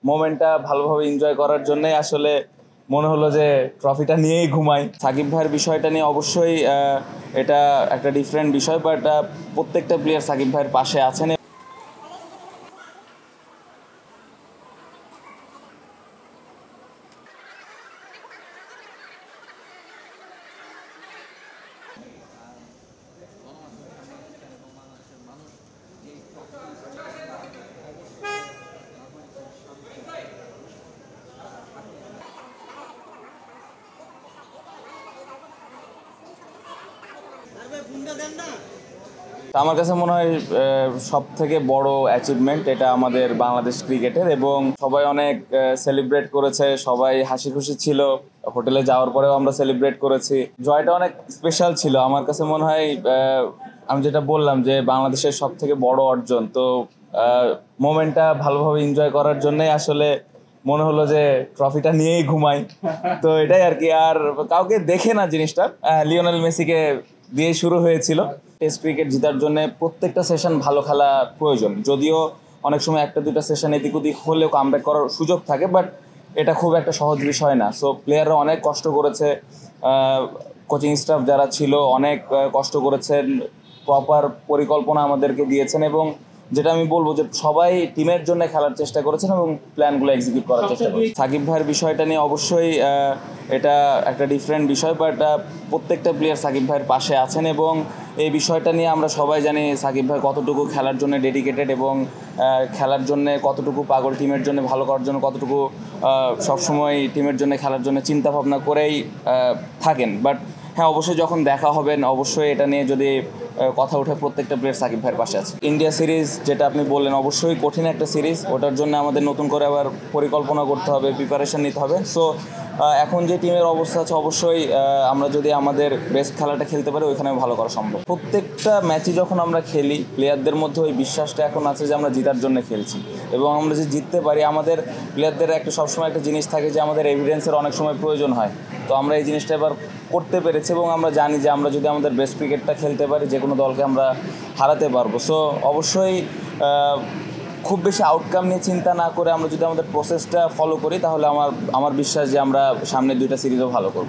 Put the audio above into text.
মোমেন্টটা ভালোভাবে এনজয় করার জন্যই আসলে মনে হলো যে ট্রফিটা নিয়েই ঘুমাই। সাকিব ভাইয়ের বিষয়টা নিয়ে অবশ্যই এটা একটা ডিফারেন্ট বিষয়, বাট প্রত্যেকটা প্লেয়ার সাকিব ভাইয়ের পাশে আছেন। আমার কাছে মনে হয় সব থেকে বড় অ্যাচিভমেন্ট এটা আমাদের বাংলাদেশ ক্রিকেটের, এবং সবাই অনেক সেলিব্রেট করেছে, সবাই হাসি খুশি ছিল। হোটেলে যাওয়ার পরেও আমরা সেলিব্রেট করেছি। জয়টা অনেক স্পেশাল ছিল আমার কাছে মনে হয়। আমি যেটা বললাম যে বাংলাদেশের সব থেকে বড় অর্জন, তো মোমেন্টটা ভালোভাবে এনজয় করার জন্যই আসলে মনে হলো যে ট্রফিটা নিয়েই ঘুমাই। তো এটাই আর কি। আর কাউকে দেখে না জিনিসটা, লিওনেল মেসিকে দিয়ে শুরু হয়েছিল। টেস্ট ক্রিকেট জেতার জন্য প্রত্যেকটা সেশন ভালো খেলা প্রয়োজন, যদিও অনেক সময় একটা দুটা সেশন এদিক ওদিক হলেও কামব্যাক করার সুযোগ থাকে, বাট এটা খুব একটা সহজ বিষয় না। সো প্লেয়াররা অনেক কষ্ট করেছে, কোচিং স্টাফ যারা ছিল অনেক কষ্ট করেছেন, প্রপার পরিকল্পনা আমাদেরকে দিয়েছেন, এবং যেটা আমি বলবো যে সবাই টিমের জন্য খেলার চেষ্টা করেছেন এবং প্ল্যানগুলো এক্সিকিউট করার চেষ্টা করেছেন। সাকিব ভাইয়ের বিষয়টা নিয়ে অবশ্যই এটা একটা ডিফারেন্ট বিষয়, বাট প্রত্যেকটা প্লেয়ার সাকিব ভাইয়ের পাশে আছেন, এবং এই বিষয়টা নিয়ে আমরা সবাই জানি সাকিব ভাই কতটুকু খেলার জন্য ডেডিকেটেড, এবং খেলার জন্য কতটুকু পাগল, টিমের জন্য ভালো করার জন্য কতটুকু সবসময় টিমের জন্য খেলার জন্য চিন্তা ভাবনা করেই থাকেন। বাট হ্যাঁ, অবশ্যই যখন দেখা হবেন অবশ্যই এটা নিয়ে যদি কথা উঠে, প্রত্যেকটা প্লেয়ার সাকিব ভাইয়ের পাশে আছে। ইন্ডিয়া সিরিজ যেটা আপনি বললেন, অবশ্যই কঠিন একটা সিরিজ, ওটার জন্য আমাদের নতুন করে আবার পরিকল্পনা করতে হবে, প্রিপারেশন নিতে হবে। সো এখন যে টিমের অবস্থা আছে, অবশ্যই আমরা যদি আমাদের বেস্ট খেলাটা খেলতে পারি ওইখানে ভালো করা সম্ভব। প্রত্যেকটা ম্যাচই যখন আমরা খেলি, প্লেয়ারদের মধ্যে ওই বিশ্বাসটা এখন আছে যে আমরা জেতার জন্য খেলছি, এবং আমরা যে জিততে পারি, আমাদের প্লেয়ারদের একটা সবসময় একটা জিনিস থাকে যে আমাদের এভিডেন্সের অনেক সময় প্রয়োজন হয়। তো আমরা এই জিনিসটা এবার করতে পেরেছি, এবং আমরা জানি যে আমরা যদি আমাদের বেস্ট ক্রিকেটটা খেলতে পারি, যে কোনো দলকে আমরা হারাতে পারবো। সো অবশ্যই খুব বেশি আউটকাম নিয়ে চিন্তা না করে আমরা যদি আমাদের প্রসেসটা ফলো করি, তাহলে আমার বিশ্বাস যে আমরা সামনের দুইটা সিরিজও ভালো করব।